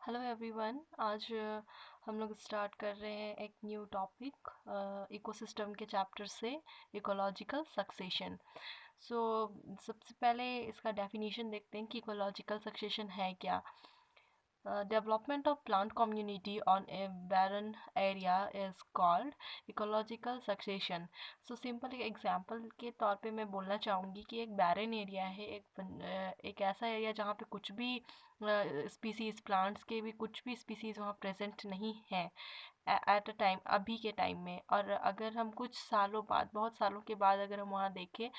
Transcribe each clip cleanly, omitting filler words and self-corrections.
Hello everyone. आज हम लोग स्टार्ट कर रहे हैं एक न्यू टॉपिक इकोसिस्टम के चैप्टर से, इकोलॉजिकल सक्सेशन। सो सबसे पहले इसका डेफिनेशन देखते हैं कि इकोलॉजिकल सक्सेशन है क्या। Development of plant community on a barren area is called ecological succession. So simple एक एग्जांपल के तौर पे मैं बोलना चाहूँगी कि एक बैरन एरिया है, एक ऐसा एरिया जहाँ पे कुछ भी स्पीसीज, प्लांट्स के भी कुछ भी स्पीसीज वहाँ प्रेजेंट नहीं है एट अ टाइम, अभी के टाइम में। और अगर हम कुछ सालों बाद, बहुत सालों के बाद अगर हम वहाँ देखें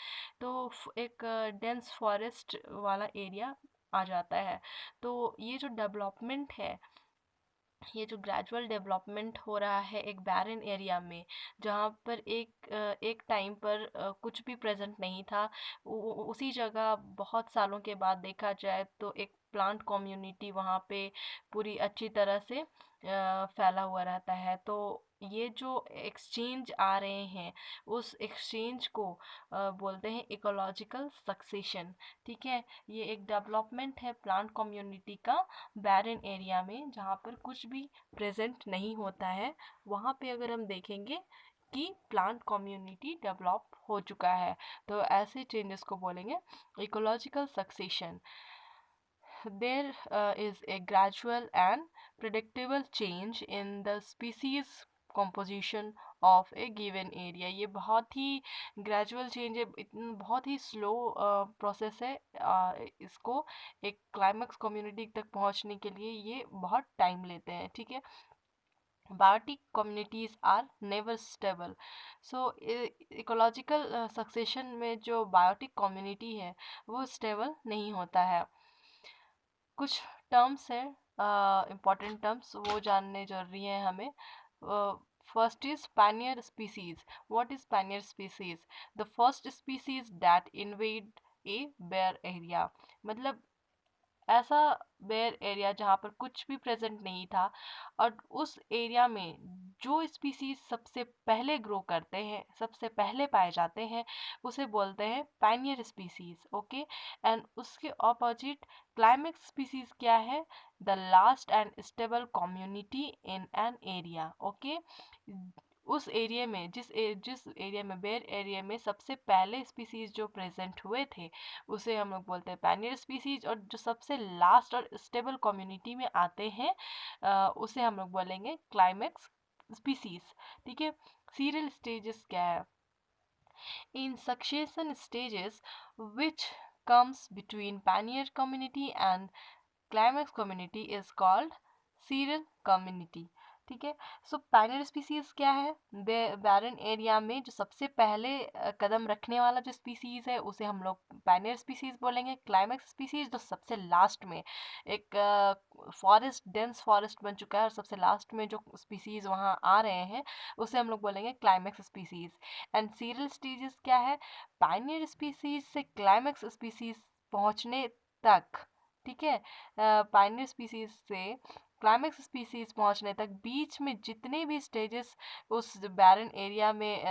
तो एक डेंस फॉरेस्ट वाला एरिया आ जाता है। तो ये जो डेवलपमेंट है, ये जो ग्रेजुअल डेवलपमेंट हो रहा है एक बैरन एरिया में, जहाँ पर एक टाइम पर कुछ भी प्रेजेंट नहीं था, उसी जगह बहुत सालों के बाद देखा जाए तो एक प्लांट कम्युनिटी वहाँ पे पूरी अच्छी तरह से फैला हुआ रहता है। तो ये जो एक्सचेंज आ रहे हैं, उस एक्सचेंज को बोलते हैं इकोलॉजिकल सक्सेशन। ठीक है, ये एक डेवलपमेंट है प्लांट कम्युनिटी का बैरन एरिया में, जहाँ पर कुछ भी प्रेजेंट नहीं होता है। वहाँ पे अगर हम देखेंगे कि प्लांट कम्युनिटी डेवलप हो चुका है, तो ऐसे चेंजेस को बोलेंगे ecological succession. There is a gradual and predictable change in the species composition of a given area। ये बहुत ही ग्रेजुअल चेंज है, बहुत ही स्लो प्रोसेस है। इसको एक क्लाइमैक्स कम्युनिटी तक पहुंचने के लिए ये बहुत टाइम लेते हैं। ठीक है, biotic communities are never stable. So ecological succession में जो बायोटिक कम्युनिटी है वो स्टेबल नहीं होता है। कुछ टर्म्स है, इम्पॉर्टेंट टर्म्स, वो जानने जरूरी है हमें। First is pioneer species. What is pioneer species? The first species that invade a bare area. मतलब ऐसा बेयर एरिया जहाँ पर कुछ भी प्रेजेंट नहीं था, और उस एरिया में जो स्पीसीज सबसे पहले ग्रो करते हैं, सबसे पहले पाए जाते हैं, उसे बोलते हैं पायनियर स्पीसीज। ओके, एंड उसके ऑपोजिट क्लाइमेक्स स्पीसीज क्या है? The last and stable community in an area. Okay, उस एरिया में, जिस एरिया में, बेयर एरिया में सबसे पहले स्पीसीज जो प्रेजेंट हुए थे, उसे हम लोग बोलते हैं पैनियर स्पीसीज। और जो सबसे लास्ट और स्टेबल कम्युनिटी में आते हैं, उसे हम लोग बोलेंगे क्लाइमेक्स स्पीसीज। ठीक है, सीरियल स्टेजेस क्या है? इन succession stages which comes between pioneer community and climax community is called serial community। ठीक है, सो पायनियर स्पीसीज क्या है? बैरन एरिया में जो सबसे पहले कदम रखने वाला जो स्पीसीज है उसे हम लोग पायनियर स्पीसीज बोलेंगे। क्लाइमेक्स स्पीसीज जो सबसे लास्ट में एक फॉरेस्ट, डेंस फॉरेस्ट बन चुका है और सबसे लास्ट में जो स्पीसीज वहाँ आ रहे हैं, उसे हम लोग बोलेंगे climax species. And serial stages क्या है? पायनियर स्पीसीज से क्लाइमेक्स स्पीसीज पहुँचने तक। ठीक है, पायनियर स्पीसीज से क्लाइमेक्स स्पीसीज पहुंचने तक बीच में जितने भी स्टेजेस उस बैरन एरिया में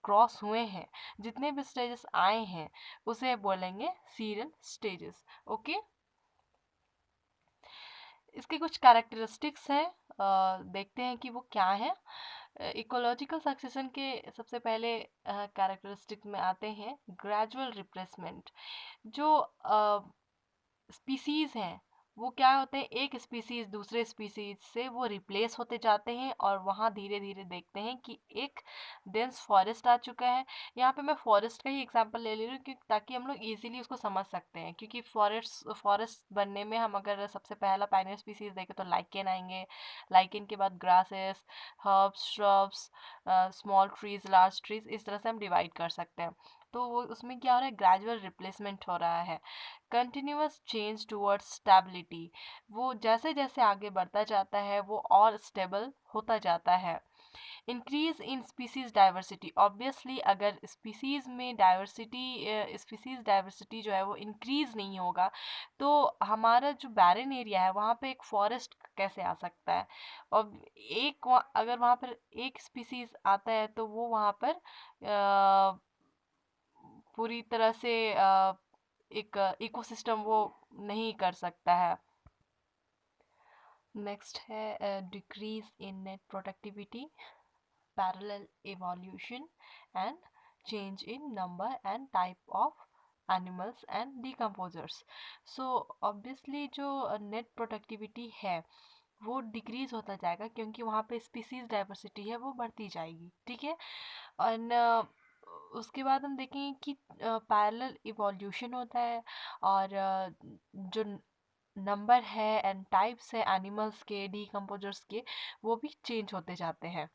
क्रॉस हुए हैं, जितने भी स्टेजेस आए हैं, उसे बोलेंगे सीरियल स्टेजेस। ओके, इसके कुछ कैरेक्टरिस्टिक्स हैं, देखते हैं कि वो क्या है। इकोलॉजिकल सक्सेशन के सबसे पहले कैरेक्टरिस्टिक में आते हैं ग्रेजुअल रिप्लेसमेंट। जो स्पीसीज हैं वो क्या होते हैं, एक स्पीसीज दूसरे स्पीसीज से वो रिप्लेस होते जाते हैं, और वहाँ धीरे धीरे देखते हैं कि एक डेंस फॉरेस्ट आ चुका है। यहाँ पे मैं फॉरेस्ट का ही एग्जांपल ले ले रही हूँ ताकि हम लोग इजीली उसको समझ सकते हैं, क्योंकि फॉरेस्ट बनने में हम अगर सबसे पहला पायनियर स्पीसीज देखें तो लाइकेन आएंगे। लाइकेन के बाद grasses, herbs, shrubs, small trees, large trees, इस तरह से हम डिवाइड कर सकते हैं। तो वो उसमें क्या हो रहा है, ग्रेजुअल रिप्लेसमेंट हो रहा है। कंटिन्यूअस चेंज टूवर्ड्स स्टेबिलिटी, वो जैसे जैसे आगे बढ़ता जाता है वो और स्टेबल होता जाता है। Increase in species diversity, obviously अगर स्पीसीज डाइवर्सिटी जो है वो इंक्रीज नहीं होगा तो हमारा जो बैरन एरिया है वहाँ पे एक फॉरेस्ट कैसे आ सकता है? और अगर वहाँ पर एक स्पीसीज आता है तो वो वहाँ पर पूरी तरह से एक इकोसिस्टम वो नहीं कर सकता है। नेक्स्ट है decrease in net productivity, parallel evolution and change in number and type of animals and decomposers. So obviously जो नेट प्रोडक्टिविटी है वो डिक्रीज होता जाएगा, क्योंकि वहाँ पे स्पीसीज डाइवर्सिटी है वो बढ़ती जाएगी, ठीक है। और उसके बाद हम देखेंगे कि पैरेलल इवोल्यूशन होता है, और जो नंबर है एंड टाइप्स है एनिमल्स के, डिकम्पोजर्स के, वो भी चेंज होते जाते हैं।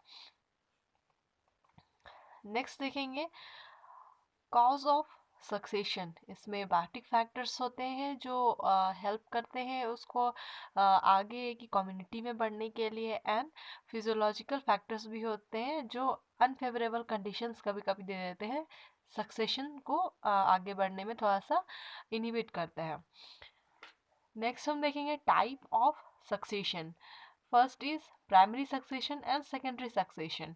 नेक्स्ट देखेंगे कॉज ऑफ सक्सेशन। इसमें बायोटिक फैक्टर्स होते हैं जो हेल्प करते हैं उसको आगे की कम्युनिटी में बढ़ने के लिए, एंड फिजियोलॉजिकल फैक्टर्स भी होते हैं जो अनफेवरेबल कंडीशंस कभी कभी दे देते हैं, सक्सेशन को आगे बढ़ने में थोड़ा सा इनहिबिट करते हैं। नेक्स्ट हम देखेंगे type of succession. First is primary succession and secondary succession.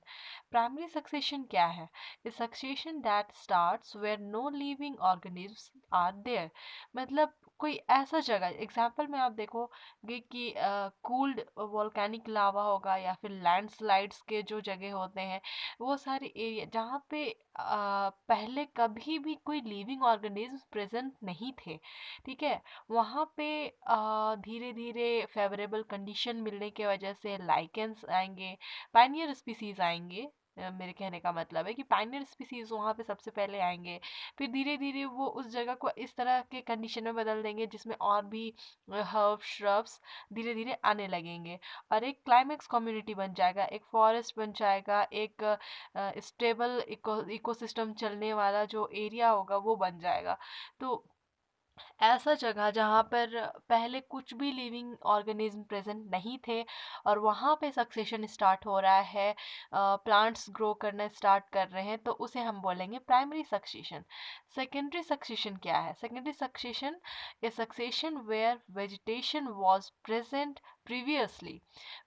Primary succession क्या है? A succession that starts where no living organisms are there. मतलब कोई ऐसा जगह, एग्जाम्पल में आप देखोगे कि कूल्ड वोल्केनिक लावा होगा, या फिर लैंडस्लाइड्स के जो जगह होते हैं, वो सारे एरिया जहाँ पे पहले कभी भी कोई लिविंग ऑर्गेनिज्म प्रेजेंट नहीं थे, ठीक है, वहाँ पे धीरे धीरे फेवरेबल कंडीशन मिलने की वजह से लाइकेंस आएंगे, पाइनियर स्पीसीज आएंगे। मेरे कहने का मतलब है कि पाइनियर स्पीसीज वहाँ पे सबसे पहले आएंगे, फिर धीरे धीरे वो उस जगह को इस तरह के कंडीशन में बदल देंगे जिसमें और भी हर्ब श्रब्स धीरे धीरे आने लगेंगे, और एक क्लाइमेक्स कम्युनिटी बन जाएगा, एक फॉरेस्ट बन जाएगा, एक स्टेबल इकोसिस्टम चलने वाला जो एरिया होगा वो बन जाएगा। तो ऐसा जगह जहाँ पर पहले कुछ भी लिविंग ऑर्गेनिज्म प्रेजेंट नहीं थे, और वहाँ पे सक्सेशन स्टार्ट हो रहा है, प्लांट्स ग्रो करना स्टार्ट कर रहे हैं, तो उसे हम बोलेंगे प्राइमरी सक्सेशन। सेकेंडरी सक्सेशन क्या है? Secondary succession a succession where vegetation was present previously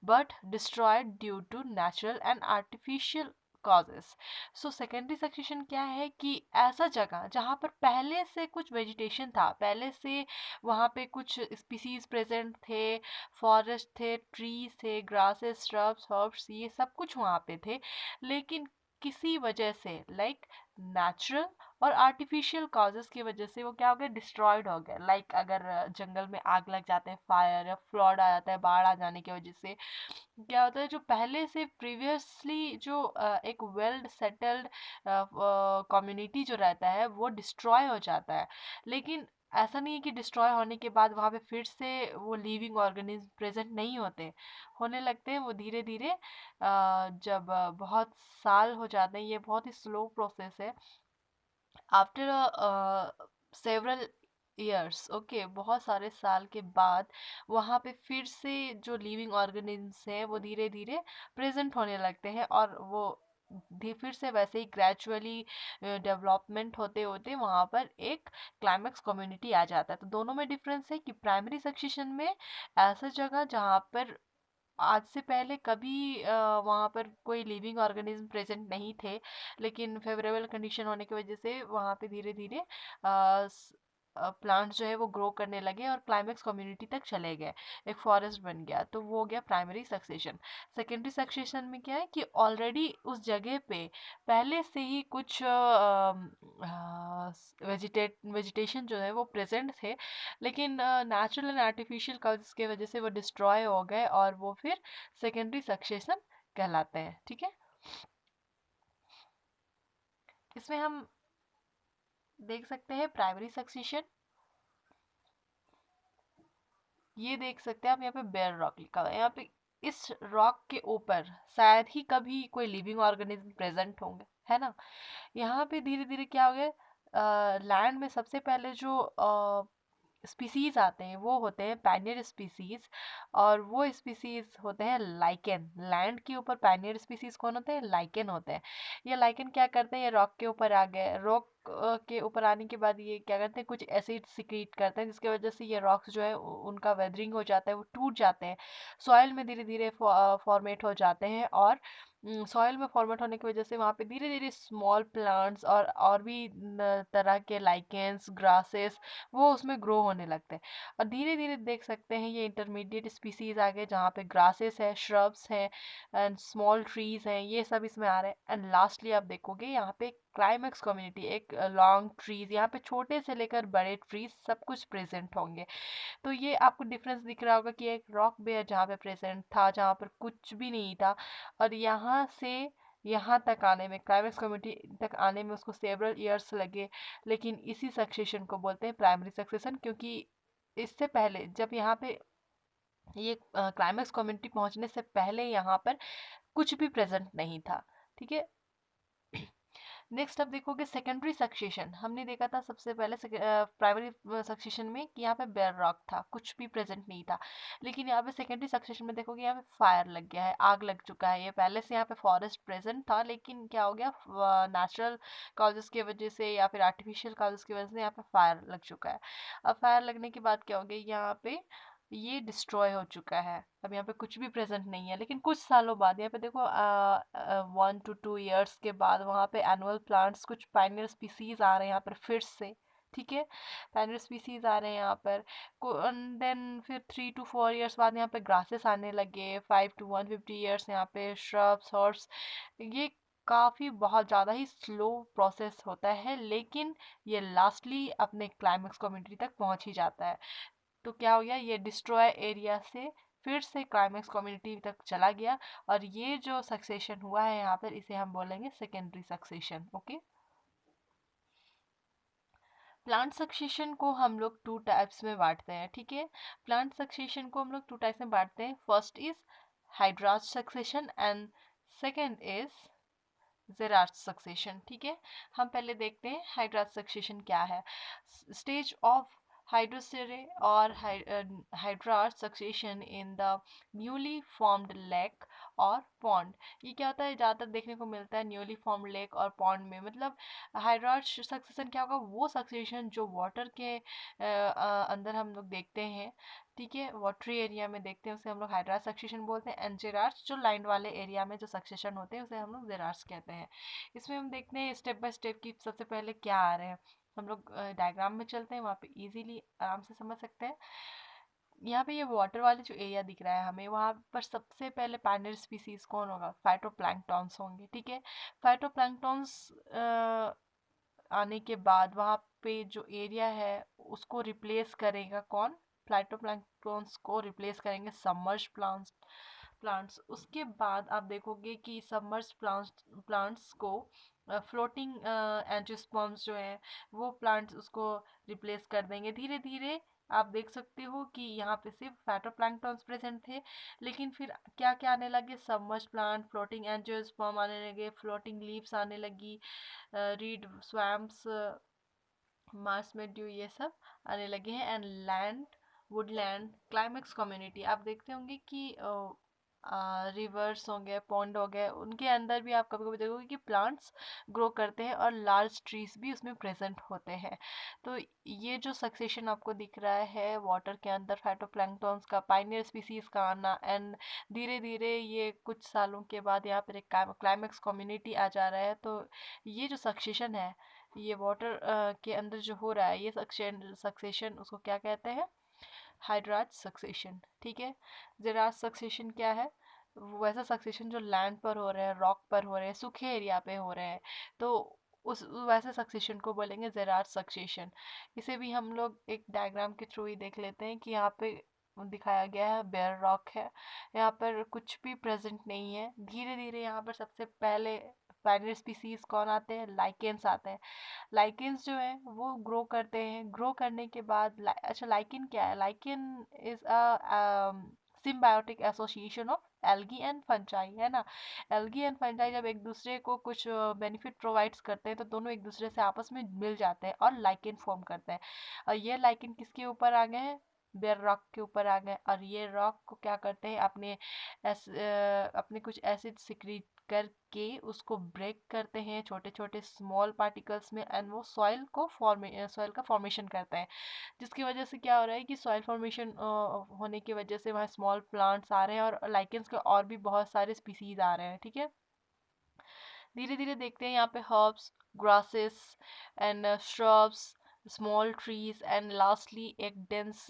but destroyed due to natural and artificial causes. So secondary succession क्या है कि ऐसा जगह जहाँ पर पहले से कुछ वेजिटेशन था, पहले से वहाँ पे कुछ स्पीसीज प्रेजेंट थे, फॉरेस्ट थे, ट्रीज थे, ग्रासेस, श्रब्स, हर्ब्स, ये सब कुछ वहाँ पे थे, लेकिन किसी वजह से लाइक नेचुरल और आर्टिफिशियल कॉजेस की वजह से वो क्या हो गया, डिस्ट्रॉयड हो गया। लाइक अगर जंगल में आग लग जाते हैं, फायर या फ्लड आ जाता है, बाढ़ आ जाने की वजह से क्या होता है, जो पहले से प्रीवियसली जो एक वेल सेटल्ड कम्युनिटी जो रहता है वो डिस्ट्रॉय हो जाता है। लेकिन ऐसा नहीं है कि डिस्ट्रॉय होने के बाद वहाँ पे फिर से वो लिविंग ऑर्गेनिज्म प्रेजेंट नहीं होते, होने लगते हैं वो धीरे धीरे। जब बहुत साल हो जाते हैं, ये बहुत ही स्लो प्रोसेस है, आफ्टर सेवरल ईयर्स, ओके, बहुत सारे साल के बाद वहाँ पे फिर से जो लिविंग ऑर्गेनिज्म्स हैं वो धीरे धीरे प्रेजेंट होने लगते हैं, और वो फिर से वैसे ही ग्रेजुअली डेवलपमेंट होते होते वहाँ पर एक क्लाइमेक्स कम्युनिटी आ जाता है। तो दोनों में डिफरेंस है कि प्राइमरी सक्सेशन में ऐसा जगह जहाँ पर आज से पहले कभी वहाँ पर कोई लिविंग ऑर्गेनिज्म प्रेजेंट नहीं थे, लेकिन फेवरेबल कंडीशन होने की वजह से वहाँ पे धीरे धीरे प्लांट्स जो है वो ग्रो करने लगे और क्लाइमेक्स कम्युनिटी तक चले गए, एक फॉरेस्ट बन गया, तो वो हो गया प्राइमरी सक्सेशन। सेकेंडरी सक्सेशन में क्या है कि ऑलरेडी उस जगह पे पहले से ही कुछ वेजिटेशन जो है वो प्रेजेंट थे, लेकिन नेचुरल एंड आर्टिफिशियल कॉजेस की वजह से वो डिस्ट्रॉय हो गए, और वो फिर सेकेंडरी सक्सेशन कहलाते हैं, ठीक है। इसमें हम देख सकते हैं प्राइमरी सक्सेशन, ये देख सकते हैं आप, यहाँ पे बेयर रॉक लिखा हुआ है, यहाँ पे इस रॉक के ऊपर शायद ही कभी कोई लिविंग ऑर्गेनिज्म प्रेजेंट होंगे, है ना। यहाँ पे धीरे धीरे क्या हो गया, लैंड में सबसे पहले जो स्पीसीज आते हैं वो होते हैं पैनियर स्पीसीज, और वो स्पीसीज होते हैं लाइकेन। लैंड के ऊपर पैनियर स्पीसीज कौन होते हैं? लाइकेन होते हैं। ये लाइकेन क्या करते हैं, ये रॉक के ऊपर आ गए, रॉक के ऊपर आने के बाद ये क्या करते हैं, कुछ एसिड सिक्रीट करते हैं, जिसकी वजह से ये रॉक्स जो है उनका वेदरिंग हो जाता है, वो टूट जाते हैं, सॉइल में धीरे धीरे फॉर्मेट हो जाते हैं, और सॉइल में फॉर्मेट होने की वजह से वहाँ पे धीरे धीरे स्मॉल प्लांट्स और भी तरह के लाइकेंस ग्रासेस वो उसमें ग्रो होने लगते हैं। और धीरे धीरे देख सकते हैं ये इंटरमीडिएट स्पीसीज आ गए जहाँ पे ग्रासेस है, श्रब्स हैं एंड स्मॉल ट्रीज हैं, ये सब इसमें आ रहे हैं। एंड लास्टली आप देखोगे यहाँ पे क्लाइमेक्स कम्युनिटी, एक लॉन्ग ट्रीज, यहाँ पे छोटे से लेकर बड़े ट्रीज सब कुछ प्रेजेंट होंगे। तो ये आपको डिफरेंस दिख रहा होगा कि एक रॉक बेयर जहाँ पे प्रेजेंट था, जहाँ पर कुछ भी नहीं था, और यहाँ से यहाँ तक आने में, क्लाइमेक्स कम्युनिटी तक आने में उसको सेवरल ईयर्स लगे। लेकिन इसी सक्सेशन को बोलते हैं प्राइमरी सक्सेशन, क्योंकि इससे पहले जब यहाँ पे ये क्लाइमेक्स कम्युनिटी पहुंचने से पहले यहाँ पर कुछ भी प्रेजेंट नहीं था। ठीक है। नेक्स्ट आप देखोगे सेकेंडरी सक्सेशन। हमने देखा था सबसे पहले प्राइमरी सक्सेशन में कि यहाँ पे बेयर रॉक था, कुछ भी प्रेजेंट नहीं था। लेकिन यहाँ पे सेकेंडरी सक्सेशन में देखोगे यहाँ पे फायर लग गया है, आग लग चुका है। ये पहले से यहाँ पे फॉरेस्ट प्रेजेंट था, लेकिन क्या हो गया, नेचुरल कॉजेस की वजह से या फिर आर्टिफिशियल कॉजेस की वजह से यहाँ पे फायर लग चुका है। अब फायर लगने के बाद क्या हो गया, यहाँ पे ये डिस्ट्रॉय हो चुका है। अब यहाँ पे कुछ भी प्रेजेंट नहीं है। लेकिन कुछ सालों बाद यहाँ पे देखो 1 to 2 years के बाद वहाँ पे एनुअल प्लांट्स, कुछ पाइनियर स्पीसीज आ रहे हैं यहाँ पर फिर से। ठीक है, पाइनियर स्पीसीज आ रहे हैं यहाँ पर। देन फिर 3 to 4 years बाद यहाँ पे ग्रासेस आने लगे। 5 to 150 years यहाँ पे श्रब्स, हर्ब्स। ये काफ़ी बहुत ज़्यादा ही स्लो प्रोसेस होता है, लेकिन ये लास्टली अपने क्लाइमेक्स कम्युनिटी तक पहुँच ही जाता है। तो क्या हो गया, ये डिस्ट्रॉय एरिया से फिर से क्लाइमेक्स कम्युनिटी तक चला गया। और ये जो सक्सेशन हुआ है यहाँ पर, इसे हम बोलेंगे secondary succession. Okay. Plant succession को हम लोग 2 टाइप्स में बांटते हैं। ठीक है, प्लांट सक्सेशन को हम लोग 2 टाइप्स में बांटते हैं। First is hydrarch succession and second is xerarch succession. ठीक है, हम पहले देखते हैं हाइड्रास सक्सेशन क्या है। स्टेज ऑफ हाइड्रोसेरे और hydras succession in the newly formed lake और पॉन्ड। ये क्या होता है, ज़्यादातर देखने को मिलता है न्यूली फॉर्म्ड लेक और पॉन्ड में। मतलब हाइड्रास सक्सेशन क्या होगा, वो सक्सेशन जो वाटर के अंदर हम लोग देखते हैं। ठीक है, वाटरी एरिया में देखते हैं, उसे हम लोग हाइड्रास सक्सेशन बोलते हैं। एंड जेरार्स जो लाइन वाले एरिया में जो सक्सेशन होते हैं, उसे हम लोग जेरार्स कहते हैं। इसमें हम देखते हैं स्टेप बाय स्टेप की सबसे पहले क्या आ रहे हैं। हम लोग डायग्राम में चलते हैं, वहाँ पे इजीली आराम से समझ सकते हैं। यहाँ पे ये वाटर वाले जो एरिया दिख रहा है हमें, वहाँ पर सबसे पहले पाइनर स्पीसीज कौन होगा, फाइटोप्लैंक्टॉन्स होंगे। ठीक है, फाइटोप्लैंक्टॉन्स आने के बाद वहाँ पे जो एरिया है उसको रिप्लेस करेगा कौन, फाइटोप्लैंक्टॉन्स को रिप्लेस करेंगे सबमर्ज प्लांट्स। उसके बाद आप देखोगे कि सबमर्ज प्लांट्स को फ्लोटिंग एंजियोस्पर्म्स जो है वो प्लांट्स उसको रिप्लेस कर देंगे धीरे धीरे। आप देख सकते हो कि यहाँ पे सिर्फ फाइटोप्लैंक्टन्स प्रेजेंट थे, लेकिन फिर क्या क्या आने लगे, सबमर्ज प्लांट, फ्लोटिंग एंजियोस्पर्म आने लगे, फ्लोटिंग लीव्स आने लगी, रीड स्वैम्प्स, मार्स में ड्यू, ये सब आने लगे हैं। And land, Woodland, climax community आप देखते होंगे कि रिवर्स हो गए, पॉन्ड हो गए, उनके अंदर भी आप कभी कभी देखोगे कि प्लांट्स ग्रो करते हैं और लार्ज ट्रीज भी उसमें प्रेजेंट होते हैं। तो ये जो सक्सेशन आपको दिख रहा है वाटर के अंदर, फाइटोप्लैंक्टन्स का, पाइनियर स्पीसीज का आना, एंड धीरे धीरे ये कुछ सालों के बाद यहाँ पर एक क्लाइमेक्स कम्युनिटी आ जा रहा है। तो ये जो सक्सेशन है, ये वाटर के अंदर जो हो रहा है, ये सक्सेशन उसको क्या कहते हैं, हाइड्राज सक्सेशन। ठीक है, जेराज सक्सेशन क्या है, वैसा सक्सेशन जो लैंड पर हो रहे हैं, रॉक पर हो रहे हैं, सूखे एरिया पे हो रहे हैं, तो उस वैसे सक्सेशन को बोलेंगे जेराज सक्सेशन। इसे भी हम लोग एक डायग्राम के थ्रू ही देख लेते हैं कि यहाँ पे दिखाया गया है बेयर रॉक है, यहाँ पर कुछ भी प्रेजेंट नहीं है। धीरे धीरे यहाँ पर सबसे पहले पाइनरी स्पीसीज कौन आते हैं, लाइकेन्स आते हैं। लाइकेन्स जो है वो ग्रो करते हैं, ग्रो करने के बाद अच्छा लाइकेन क्या है, lichen is a symbiotic association of algae and fungi, है ना। एल्गी एंड फंजाई जब एक दूसरे को कुछ बेनिफिट प्रोवाइड्स करते हैं तो दोनों एक दूसरे से आपस में मिल जाते हैं और लाइकेन फॉर्म करते हैं। और ये लाइकेन किसके ऊपर आ गए हैं, बेयर रॉक के ऊपर आ गए। और ये रॉक को क्या करते हैं, अपने कुछ एसिड सिक्रीट करके उसको ब्रेक करते हैं छोटे छोटे स्मॉल पार्टिकल्स में, एंड वो सॉइल का फॉर्मेशन करते हैं। जिसकी वजह से क्या हो रहा है कि सॉइल फॉर्मेशन होने की वजह से वहाँ स्मॉल प्लांट्स आ रहे हैं और लाइकेंस के और भी बहुत सारे स्पीसीज आ रहे हैं। ठीक है, धीरे धीरे देखते हैं यहाँ पे herbs, grasses and shrubs, small trees and lastly एक डेंस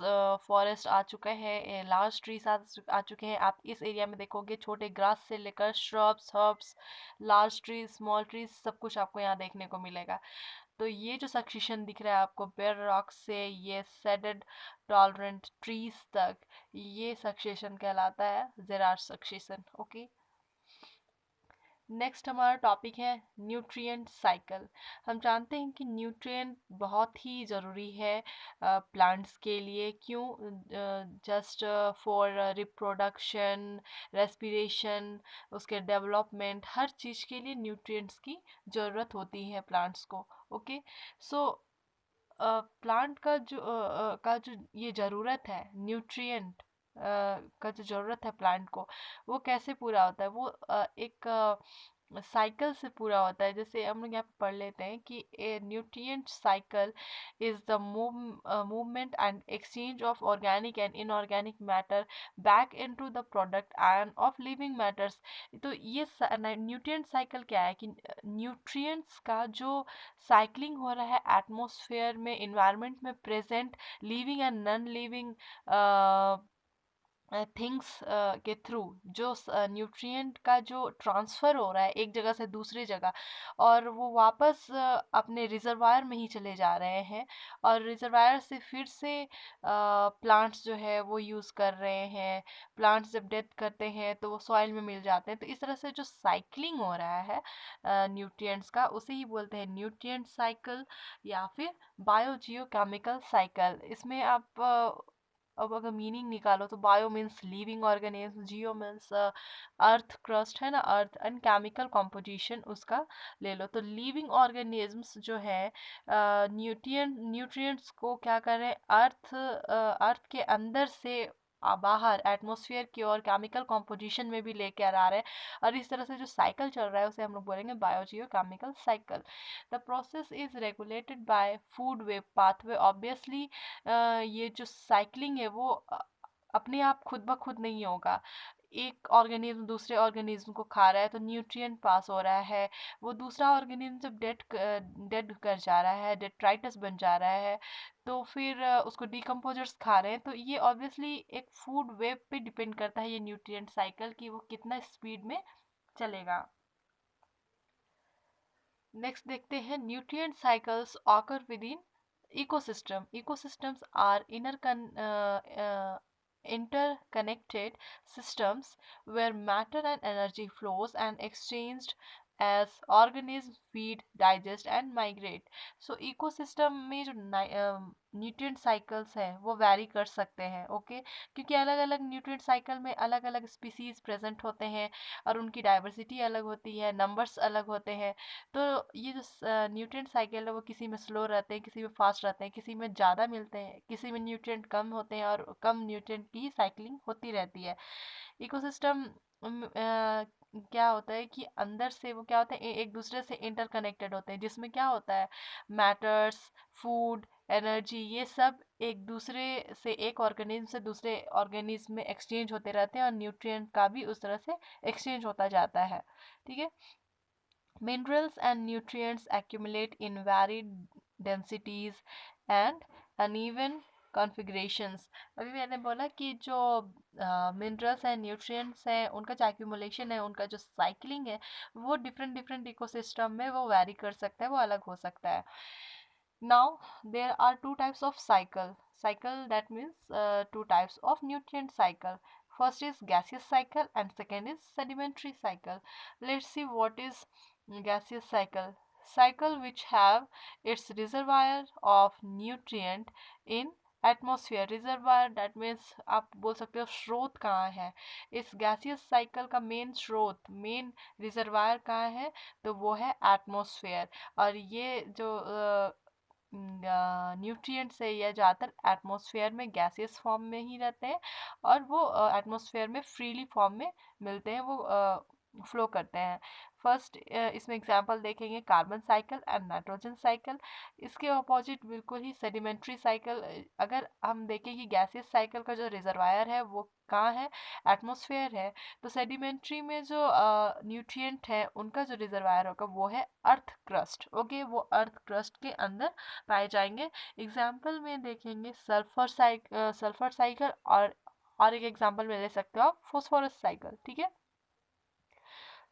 फॉरेस्ट आ चुका है, लार्ज ट्रीज आ चुके हैं। आप इस एरिया में देखोगे छोटे ग्रास से लेकर shrubs, herbs, large trees, small trees, सब कुछ आपको यहाँ देखने को मिलेगा। तो ये जो सक्सेशन दिख रहा है आपको बेयर रॉक से ये सेडेड टॉलरेंट ट्रीज तक, ये सक्सेशन कहलाता है जेरार्ड सक्सेशन। ओके, नेक्स्ट हमारा टॉपिक है न्यूट्रिएंट साइकिल। हम जानते हैं कि न्यूट्रिएंट बहुत ही ज़रूरी है प्लांट्स के लिए। क्यों? जस्ट फॉर रिप्रोडक्शन, रेस्पिरेशन, उसके डेवलपमेंट, हर चीज़ के लिए न्यूट्रिएंट्स की ज़रूरत होती है प्लांट्स को। ओके, सो प्लांट का जो ये ज़रूरत है न्यूट्रिएंट का जो ज़रूरत है प्लांट को, वो कैसे पूरा होता है? वो एक साइकिल से पूरा होता है। जैसे हम लोग यहाँ पे पढ़ लेते हैं कि ए nutrient cycle is the movement and exchange of organic and inorganic matter back into the product end of living matters. तो ये न्यूट्रिएंट साइकिल क्या है कि न्यूट्रिएंट्स का जो साइक्लिंग हो रहा है एटमॉस्फेयर में, इन्वायरमेंट में present living and non living things के थ्रू जो न्यूट्रिएंट का जो ट्रांसफ़र हो रहा है एक जगह से दूसरी जगह, और वो वापस अपने रिजर्वायर में ही चले जा रहे हैं, और रिजर्वायर से फिर से प्लांट्स जो है वो यूज़ कर रहे हैं। प्लांट्स जब डेथ करते हैं तो वो सॉइल में मिल जाते हैं। तो इस तरह से जो साइक्लिंग हो रहा है न्यूट्रिएंट्स का, उसे ही बोलते हैं न्यूट्रिएंट साइकिल या फिर बायोजियोकेमिकल साइकिल। इसमें आप अब अगर मीनिंग निकालो तो बायो मीन्स लिविंग ऑर्गेनिज्म, जियो मीन्स अर्थ क्रस्ट है ना, अर्थ एंड केमिकल कॉम्पोजिशन उसका ले लो। तो लिविंग ऑर्गेनिज्म्स जो है न्यूट्रिएंट्स को क्या कर रहे हैं, अर्थ के अंदर से बाहर एटमॉस्फेयर की ओर केमिकल कॉम्पोजिशन में भी लेकर आ रहे हैं। और इस तरह से जो साइकिल चल रहा है उसे हम लोग बोलेंगे biogeochemical cycle. The process is regulated by food web pathway. Obviously ये जो साइक्लिंग है वो अपने आप खुद ब खुद नहीं होगा। एक ऑर्गेनिज्म दूसरे ऑर्गेनिज्म को खा रहा है तो न्यूट्रिएंट पास हो रहा है। वो दूसरा ऑर्गेनिज्म जब डेड कर जा रहा है, डेट्राइटस बन जा रहा है, तो फिर उसको डिकम्पोजर्स खा रहे हैं। तो ये ऑब्वियसली एक फूड वेब पे डिपेंड करता है ये न्यूट्रिएंट साइकिल कि वो कितना स्पीड में चलेगा। नेक्स्ट देखते हैं nutrient cycles occur with in ecosystem. Ecosystems are interconnected systems where matter and energy flows and exchanged as organisms feed, digest and migrate. So ecosystem में जो न्यूट्रिएंट साइकिल्स हैं वो वैरी कर सकते हैं। ओके, क्योंकि अलग अलग न्यूट्रिएंट साइकिल में अलग अलग स्पीसीज प्रेजेंट होते हैं और उनकी डाइवर्सिटी अलग होती है, नंबर्स अलग होते हैं। तो ये जो न्यूट्रिएंट साइकिल है वो किसी में स्लो रहते हैं, किसी में फास्ट रहते हैं, किसी में ज़्यादा मिलते हैं, किसी में न्यूट्रिएंट कम होते हैं, और कम न्यूट्रिएंट की ही साइक्लिंग होती रहती है। इकोसिस्टम क्या होता है कि अंदर से वो क्या होता है एक दूसरे से इंटरकनेक्टेड होते हैं, जिसमें क्या होता है मैटर्स, फूड, एनर्जी, ये सब एक दूसरे से, एक ऑर्गेनिज्म से दूसरे ऑर्गेनिज्म में एक्सचेंज होते रहते हैं, और न्यूट्रिएंट का भी उस तरह से एक्सचेंज होता जाता है। ठीक है, minerals and nutrients accumulate in varied densities and uneven configurations. अभी मैंने बोला कि जो मिनरल्स एंड न्यूट्रिएंट्स हैं उनका जो एक्यूमुलेशन है, उनका जो साइक्लिंग है, वो डिफरेंट डिफरेंट इकोसिस्टम में वो वैरी कर सकता है, वो अलग हो सकता है। Now there are two types of cycle. Cycle, that means two types of nutrient cycle. First is gaseous cycle and second is sedimentary cycle. Let's see what is gaseous cycle. Cycle which have its reservoir of nutrient in atmosphere. Reservoir that means आप बोल सकते हो स्रोत कहाँ है। इस gaseous cycle का main स्रोत, मेन रिजर्वायर कहाँ है, तो वो है एटमॉस्फेयर। और ये जो न्यूट्रिएंट्स है ये ज़्यादातर एटमॉस्फेयर में गैसियस फॉर्म में ही रहते हैं, और वो एटमॉस्फेयर में फ्रीली फॉर्म में मिलते हैं। वो फ्लो करते हैं। फर्स्ट इसमें एग्जांपल देखेंगे carbon cycle and nitrogen cycle. इसके अपोजिट बिल्कुल ही सेडिमेंट्री साइकिल। अगर हम देखें कि गैसियस साइकिल का जो रिजर्वायर है वो कहाँ है, एटमॉस्फेयर है, तो सेडिमेंट्री में जो न्यूट्रिएंट है उनका जो रिजर्वायर होगा वो है अर्थ क्रस्ट। ओके, वो अर्थ क्रस्ट के अंदर पाए जाएंगे। एग्जाम्पल में देखेंगे सल्फर साइकिल, और एक एग्जाम्पल में ले सकते हो आप फॉस्फोरस साइकिल। ठीक है।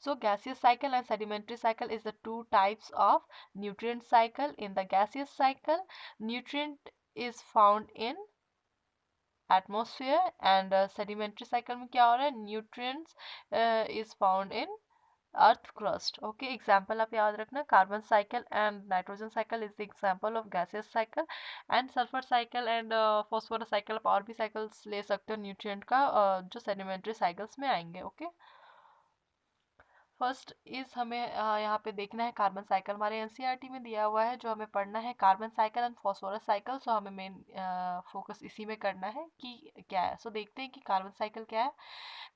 So gaseous cycle and sedimentary cycle is the two types of nutrient cycle. In the gaseous cycle, nutrient is found in atmosphere, and sedimentary cycle में क्या हो रहा है, nutrients is found in earth crust. Okay, example आप याद रखना, carbon cycle and nitrogen cycle is the example of gaseous cycle, and sulfur cycle and phosphorus cycle आप और भी cycles ले सकते हो nutrient का, जो sedimentary cycles में आएंगे। Okay, फर्स्ट इज हमें यहाँ पे देखना है कार्बन साइकिल। हमारे एनसीईआरटी में दिया हुआ है, जो हमें पढ़ना है carbon cycle and phosphorus cycle. So हमें मेन फोकस इसी में करना है कि क्या है। सो देखते हैं कि कार्बन साइकिल क्या है।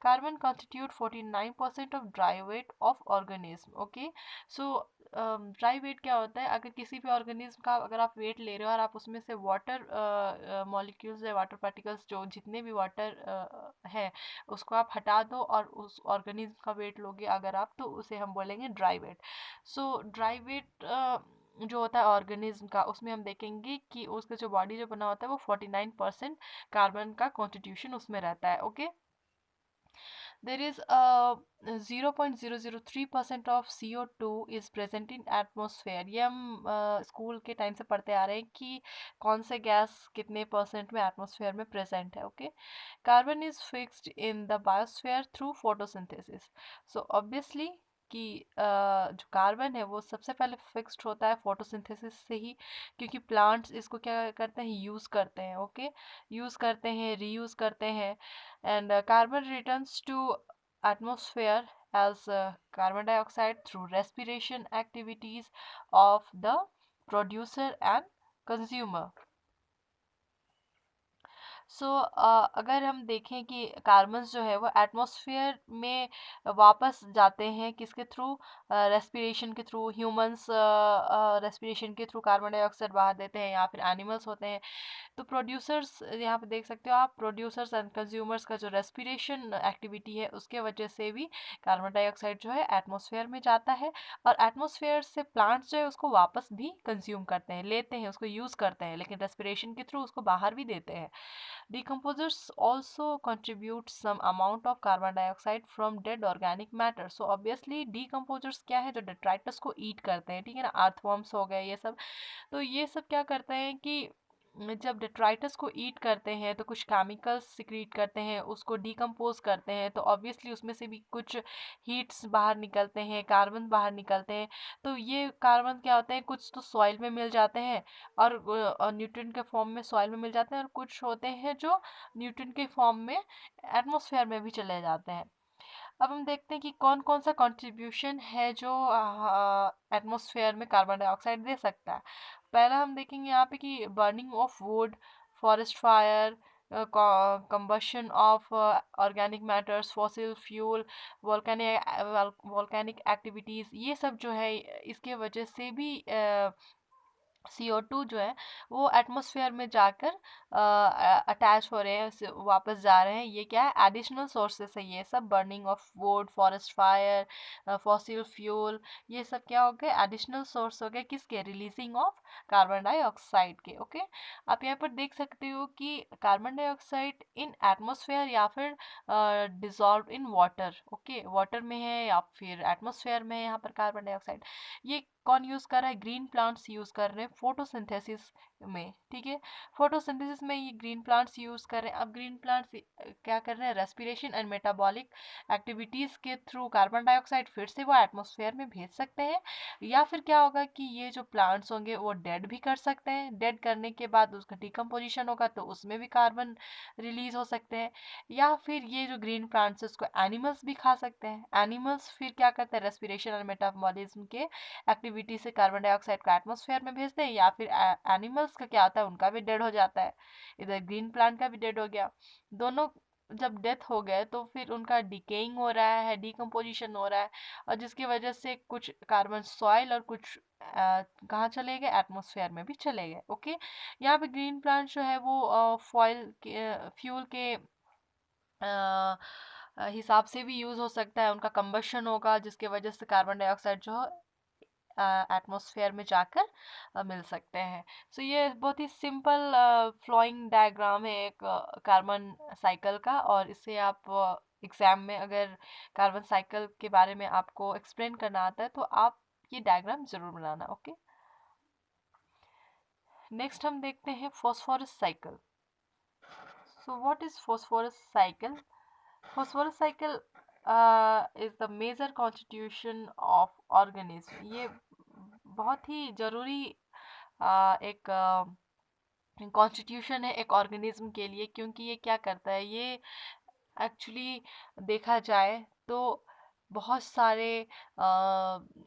Carbon constitute 49% of dry weight of organism. Okay, so dry weight क्या होता है, अगर किसी भी ऑर्गेनिज्म का अगर आप वेट ले रहे हो और आप उसमें से वाटर मॉलिक्यूल्स या वाटर पार्टिकल्स, जो जितने भी वाटर है उसको आप हटा दो और उस ऑर्गेनिज्म का वेट लोगे अगर आप, तो उसे हम बोलेंगे dry weight. So dry weight जो होता है ऑर्गेनिज्म का, उसमें हम देखेंगे कि उसका जो बॉडी जो बना होता है वो 49% कार्बन का कॉन्स्टिट्यूशन उसमें रहता है। Okay, there is a 0.003% of CO2 is present in atmosphere। ये हम स्कूल के टाइम से पढ़ते आ रहे हैं कि कौन से गैस कितने परसेंट में एटमॉस्फेयर में प्रेजेंट है। Okay, carbon is fixed in the biosphere through photosynthesis. So obviously कि जो कार्बन है वो सबसे पहले फिक्स्ड होता है फोटोसिंथेसिस से ही, क्योंकि प्लांट्स इसको क्या करते हैं, यूज़ करते हैं। ओके, यूज़ करते हैं, रीयूज़ करते हैं, and carbon returns to atmosphere as carbon dioxide through respiration activities of the producer and consumer। सो अगर हम देखें कि कार्बन्स जो है वो एटमॉस्फेयर में वापस जाते हैं किसके थ्रू, रेस्पिरेशन के थ्रू। ह्यूमंस रेस्पिरेशन के थ्रू कार्बन डाइऑक्साइड बाहर देते हैं, या फिर एनिमल्स होते हैं। तो प्रोड्यूसर्स यहाँ पे देख सकते हो आप, प्रोड्यूसर्स एंड कंज्यूमर्स का जो रेस्पिरेशन एक्टिविटी है उसके वजह से भी कार्बन डाइऑक्साइड जो है एटमॉस्फेयर में जाता है, और एटमॉस्फेयर से प्लांट्स जो है उसको वापस भी कंज्यूम करते हैं, लेते हैं, उसको यूज़ करते हैं, लेकिन रेस्पिरेशन के थ्रू उसको बाहर भी देते हैं। Decomposers also contribute some amount of carbon dioxide from dead organic matter। So obviously decomposers क्या है, जो detritus को eat करते हैं, ठीक है ना, earthworms हो गए ये सब। तो ये सब क्या करते हैं कि जब डिट्राइटस को ईट करते हैं तो कुछ केमिकल्स सिक्रीट करते हैं, उसको डिकम्पोज करते हैं, तो ऑब्वियसली उसमें से भी कुछ हीट्स बाहर निकलते हैं, कार्बन बाहर निकलते हैं। तो ये कार्बन क्या होते हैं, कुछ तो सॉइल में मिल जाते हैं और न्यूट्रिएंट के फॉर्म में सॉइल में मिल जाते हैं, और कुछ होते हैं जो न्यूट्रिएंट के फॉर्म में एटमॉस्फेयर में भी चले जाते हैं। अब हम देखते हैं कि कौन कौन सा कंट्रीब्यूशन है जो एटमॉस्फेयर में कार्बन डाइऑक्साइड दे सकता है। पहला हम देखेंगे यहाँ पे कि burning of would, forest fire, combustion of organic matters, fossil fuel, volcanic activities, ये सब जो है इसके वजह से भी CO2 जो है वो एटमॉस्फेयर में जाकर अटैच हो रहे हैं, वापस जा रहे हैं। ये क्या है, एडिशनल सोर्सेस है ये सब, burning of would, forest fire, fossil fuel, ये सब क्या हो गए, एडिशनल सोर्स हो गए किसके, रिलीजिंग ऑफ कार्बन डाइऑक्साइड के। ओके, आप यहाँ पर देख सकते हो कि कार्बन डाइऑक्साइड इन एटमॉस्फेयर या फिर dissolve in water. Okay, water में है या फिर एटमॉस्फेयर में है, यहाँ पर कार्बन डाइऑक्साइड ये कौन यूज़ कर रहा है, ग्रीन प्लांट्स यूज़ कर रहे हैं फोटोसिंथेसिस में। ठीक है, फोटोसिंथेसिस में ये ग्रीन प्लांट्स यूज़ कर रहे हैं। अब ग्रीन प्लांट्स क्या कर रहे हैं, रेस्पिरेशन एंड मेटाबॉलिक एक्टिविटीज़ के थ्रू कार्बन डाइऑक्साइड फिर से वो एटमॉस्फेयर में भेज सकते हैं, या फिर क्या होगा कि ये जो प्लांट्स होंगे वो डेड भी कर सकते हैं, डेड करने के बाद उसका डिकम्पोजिशन होगा तो उसमें भी कार्बन रिलीज हो सकते हैं, या फिर ये जो ग्रीन प्लांट्स है उसको एनिमल्स भी खा सकते हैं। एनिमल्स फिर क्या करते हैं, रेस्पिरेशन और मेटाबॉलिज्म के एक्टिविटी से कार्बन डाइऑक्साइड को एटमॉस्फेयर में भेजते हैं, या फिर एनिमल्स का क्या होता है, उनका भी डेड हो जाता है, इधर ग्रीन प्लांट का भी डेड हो गया। दोनों जब डेथ हो गए तो फिर उनका डिकेइंग हो रहा है, डिकम्पोजिशन हो रहा है, और जिसकी वजह से कुछ कार्बन सॉइल और कुछ कहाँ चले गए, एटमॉस्फेयर में भी चले गए। ओके, यहाँ पे ग्रीन प्लांट जो है वो फॉइल के फ्यूल के हिसाब से भी यूज़ हो सकता है, उनका कंबशन होगा जिसकी वजह से कार्बन डाइऑक्साइड जो एटमॉस्फेयर में जाकर मिल सकते हैं। सो ये बहुत ही सिंपल फ्लोइंग डायग्राम है एक कार्बन साइकिल का, और इससे आप एग्जाम में अगर कार्बन साइकिल के बारे में आपको एक्सप्लेन करना आता है तो आप ये डायग्राम जरूर बनाना। ओके, नेक्स्ट हम देखते हैं phosphorus cycle. So what is phosphorus cycle? Phosphorus cycle is the major constitution of organism। ये बहुत ही जरूरी एक कॉन्स्टिट्यूशन है एक ऑर्गेनिज्म के लिए, क्योंकि ये क्या करता है, ये एक्चुअली देखा जाए तो बहुत सारे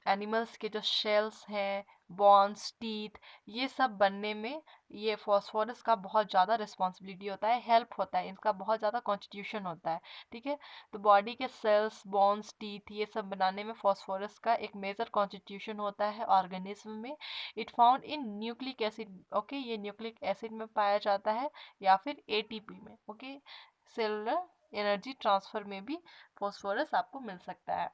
एनिमल्स के जो शेल्स हैं, बॉन्स, टीथ, ये सब बनने में ये फॉस्फोरस का बहुत ज़्यादा रिस्पॉन्सिबिलिटी होता है, हेल्प होता है, इनका बहुत ज़्यादा कॉन्स्टिट्यूशन होता है। ठीक है, तो बॉडी के सेल्स, बॉन्स, टीथ, ये सब बनाने में फॉस्फोरस का एक मेजर कॉन्स्टिट्यूशन होता है ऑर्गेनिज्म में। It found in nucleic acid. Okay, ये न्यूक्लिक एसिड में पाया जाता है या फिर एटीपी में। ओके, सेलुलर एनर्जी ट्रांसफर में भी फॉस्फोरस आपको मिल सकता है।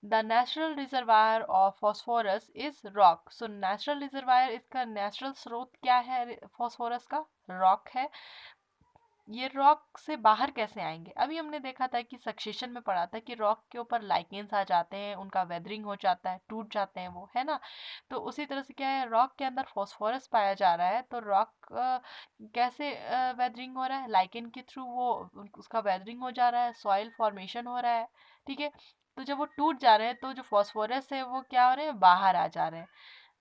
The natural reservoir of phosphorus is rock. So natural reservoir, इसका नेचुरल स्रोत क्या है फॉस्फोरस का? रॉक है। ये रॉक से बाहर कैसे आएंगे? अभी हमने देखा था कि सक्सेशन में पढ़ा था कि रॉक के ऊपर लाइकेंस आ जाते हैं, उनका वेदरिंग हो जाता है, टूट जाते हैं वो, है ना। तो उसी तरह से क्या है, रॉक के अंदर फॉस्फोरस पाया जा रहा है, तो रॉक कैसे वेदरिंग हो रहा है? लाइकेन के थ्रू वो उसका वेदरिंग हो जा रहा है, सॉइल फॉर्मेशन हो रहा है। ठीक है, तो जब वो टूट जा रहे हैं तो जो फॉस्फोरस है वो क्या हो रहे हैं, बाहर आ जा रहे हैं।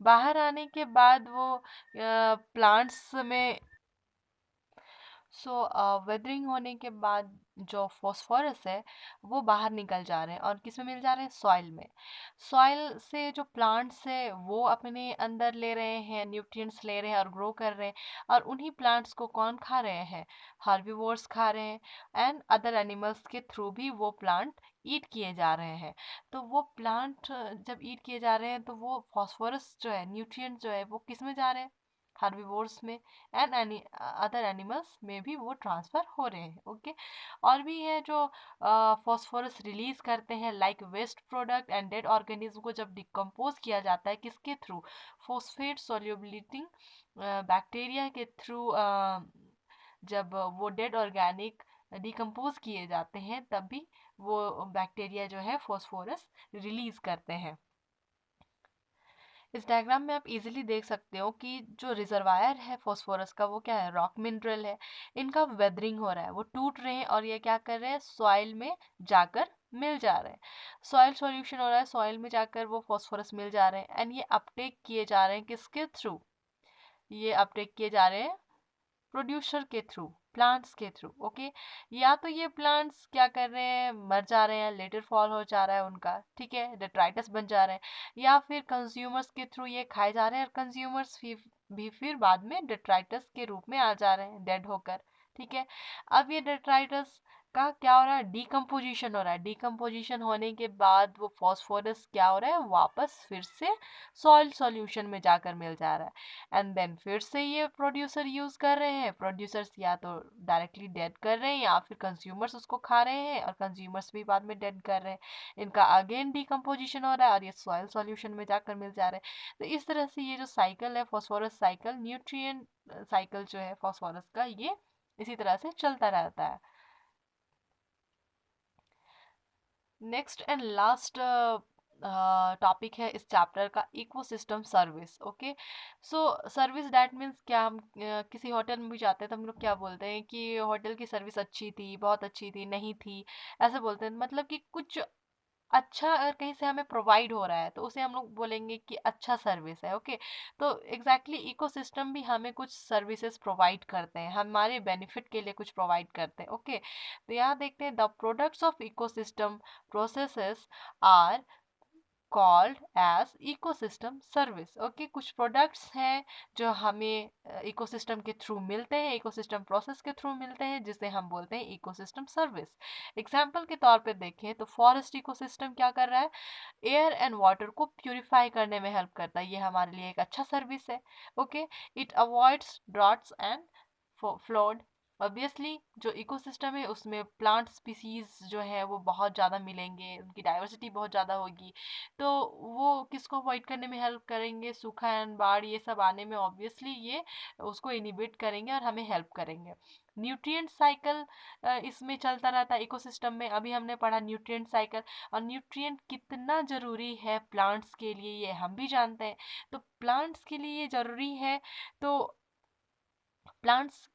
बाहर आने के बाद वो प्लांट्स में, सो वेदरिंग होने के बाद जो फॉस्फोरस है वो बाहर निकल जा रहे हैं, और किस में मिल जा रहे हैं? सॉइल में। सॉइल से जो प्लांट्स है वो अपने अंदर ले रहे हैं, न्यूट्रिएंट्स ले रहे हैं और ग्रो कर रहे हैं, और उन्हीं प्लांट्स को कौन खा रहे हैं? हार्बिवोर्स खा रहे हैं, एंड अदर एनिमल्स के थ्रू भी वो प्लांट ईट किए जा रहे हैं। तो वो प्लांट जब ईट किए जा रहे हैं तो वो फॉस्फोरस जो है, न्यूट्रिएंट जो है, वो किस में जा रहे हैं? हार्बिवोर्स में, एंड अदर एनिमल्स में भी वो ट्रांसफर हो रहे हैं। ओके, और भी है जो फॉस्फोरस रिलीज करते हैं, like waste product and dead organism को जब डिकम्पोज किया जाता है, किसके थ्रू? फॉस्फेट सोल्यूबिलिटी बैक्टीरिया के थ्रू। जब वो डेड ऑर्गेनिक डिकम्पोज किए जाते हैं तब भी वो बैक्टीरिया जो है फॉस्फोरस रिलीज करते हैं। इस डायग्राम में आप इजीली देख सकते हो कि जो रिजर्वायर है फॉस्फोरस का वो क्या है? रॉक मिनरल है। इनका वेदरिंग हो रहा है, वो टूट रहे हैं और ये क्या कर रहे हैं? सॉइल में जाकर मिल जा रहे हैं। सॉइल सॉल्यूशन हो रहा है, सॉइल में जाकर वो फॉस्फोरस मिल जा रहे हैं, एंड ये अपटेक किए जा रहे हैं किसके थ्रू? ये अपटेक किए जा रहे हैं प्रोड्यूसर के थ्रू, प्लांट्स के थ्रू। ओके, या तो ये प्लांट्स क्या कर रहे हैं? मर जा रहे हैं, लेटर फॉल हो जा रहा है उनका, ठीक है, डेट्राइटस बन जा रहे हैं, या फिर कंज्यूमर्स के थ्रू ये खाए जा रहे हैं, और कंज्यूमर्स भी फिर बाद में डेट्राइटस के रूप में आ जा रहे हैं डेड होकर। ठीक है, अब ये डेट्राइटस का क्या हो रहा है? डिकम्पोजिशन हो रहा है। डिकम्पोजिशन होने के बाद वो फॉस्फोरस क्या हो रहा है? वापस फिर से सॉइल सॉल्यूशन में जाकर मिल जा रहा है, एंड देन फिर से ये प्रोड्यूसर यूज कर रहे हैं। प्रोड्यूसर्स या तो डायरेक्टली डेड कर रहे हैं, या फिर कंज्यूमर्स उसको खा रहे हैं, और कंज्यूमर्स भी बाद में डेड कर रहे हैं। इनका अगेन डिकम्पोजिशन हो रहा है और ये सॉइल सॉल्यूशन में जाकर मिल जा रहे हैं। तो इस तरह से ये जो साइकिल है फॉस्फोरस साइकिल, न्यूट्रिएंट साइकिल जो है फॉस्फोरस का, ये इसी तरह से चलता रहता है। नेक्स्ट एंड लास्ट टॉपिक है इस चैप्टर का, ecosystem service. Okay, so service that means क्या? हम किसी होटल में भी जाते हैं तो हम लोग क्या बोलते हैं कि होटल की सर्विस अच्छी थी, बहुत अच्छी थी, नहीं थी, ऐसे बोलते हैं। मतलब कि कुछ अच्छा अगर कहीं से हमें प्रोवाइड हो रहा है तो उसे हम लोग बोलेंगे कि अच्छा सर्विस है। ओके, तो एग्जैक्टली इकोसिस्टम भी हमें कुछ सर्विसेज प्रोवाइड करते हैं, हमारे बेनिफिट के लिए कुछ प्रोवाइड करते हैं। ओके, तो यहाँ देखते हैं the products of ecosystem processes are called as ecosystem service. Okay, कुछ प्रोडक्ट्स हैं जो हमें इकोसिस्टम के थ्रू मिलते हैं, इकोसिस्टम प्रोसेस के थ्रू मिलते हैं, जिसे हम बोलते हैं इकोसिस्टम सर्विस। एग्जाम्पल के तौर पे देखें तो फॉरेस्ट इकोसिस्टम क्या कर रहा है, एयर एंड वाटर को प्यूरिफाई करने में हेल्प करता है, ये हमारे लिए एक अच्छा सर्विस है। Okay, it avoids droughts and flood. Obviously जो इकोसिस्टम है उसमें प्लांट स्पीसीज जो है वो बहुत ज़्यादा मिलेंगे, उनकी डाइवर्सिटी बहुत ज़्यादा होगी, तो वो किसको अवॉइड करने में हेल्प करेंगे, सूखा एंड बाढ़ ये सब आने में ऑब्वियसली ये उसको इनिबिट करेंगे और हमें हेल्प करेंगे। न्यूट्रिएंट साइकिल इसमें चलता रहता है इकोसिस्टम में। अभी हमने पढ़ा न्यूट्रिएंट साइकिल, और न्यूट्रिएंट कितना ज़रूरी है प्लांट्स के लिए ये हम भी जानते हैं। तो प्लांट्स के लिए ये ज़रूरी है, तो प्लांट्स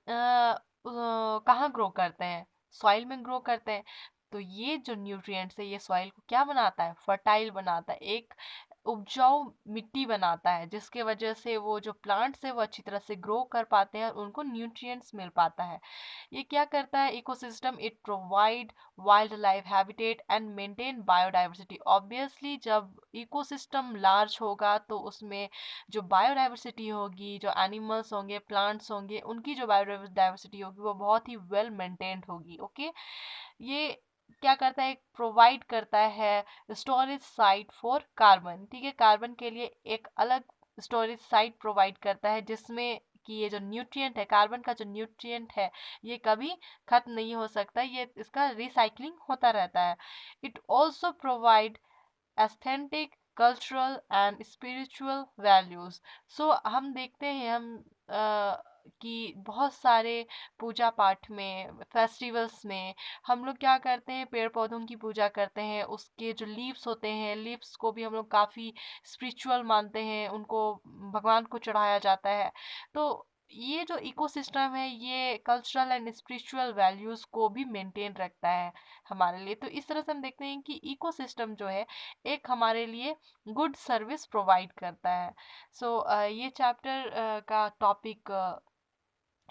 कहाँ ग्रो करते हैं, सॉइल में ग्रो करते हैं। तो ये जो न्यूट्रिएंट्स है ये सॉइल को क्या बनाता है, फर्टाइल बनाता है, एक उपजाऊ मिट्टी बनाता है, जिसके वजह से वो जो प्लांट्स है वो अच्छी तरह से ग्रो कर पाते हैं और उनको न्यूट्रिएंट्स मिल पाता है। ये क्या करता है ecosystem, it provide wild life habitat and maintain biodiversity. Obviously जब इकोसिस्टम लार्ज होगा तो उसमें जो बायोडाइवर्सिटी होगी, जो एनिमल्स होंगे, प्लांट्स होंगे, उनकी जो बायोडाइवर्सिटी होगी वो बहुत ही वेल मेंटेन्ड होगी। ओके, ये क्या करता है, प्रोवाइड करता है स्टोरेज साइट फॉर कार्बन। ठीक है, कार्बन के लिए एक अलग स्टोरेज साइट प्रोवाइड करता है, जिसमें कि ये जो न्यूट्रिएंट है, कार्बन का जो न्यूट्रिएंट है, ये कभी खत्म नहीं हो सकता, ये इसका रिसाइकलिंग होता रहता है। It also provide aesthetic, cultural and spiritual values. So हम देखते हैं कि बहुत सारे पूजा पाठ में, फेस्टिवल्स में हम लोग क्या करते हैं, पेड़ पौधों की पूजा करते हैं, उसके जो लीव्स होते हैं, लीव्स को भी हम लोग काफ़ी स्पिरिचुअल मानते हैं, उनको भगवान को चढ़ाया जाता है। तो ये जो इकोसिस्टम है ये कल्चरल एंड स्पिरिचुअल वैल्यूज़ को भी मेंटेन रखता है हमारे लिए। तो इस तरह से हम देखते हैं कि इकोसिस्टम जो है एक हमारे लिए गुड सर्विस प्रोवाइड करता है। सो ये चैप्टर का टॉपिक,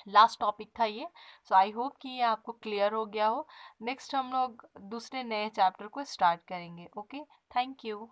लास्ट टॉपिक था ये। सो आई होप कि ये आपको क्लियर हो गया हो। नेक्स्ट हम लोग दूसरे नए चैप्टर को स्टार्ट करेंगे। Okay, thank you.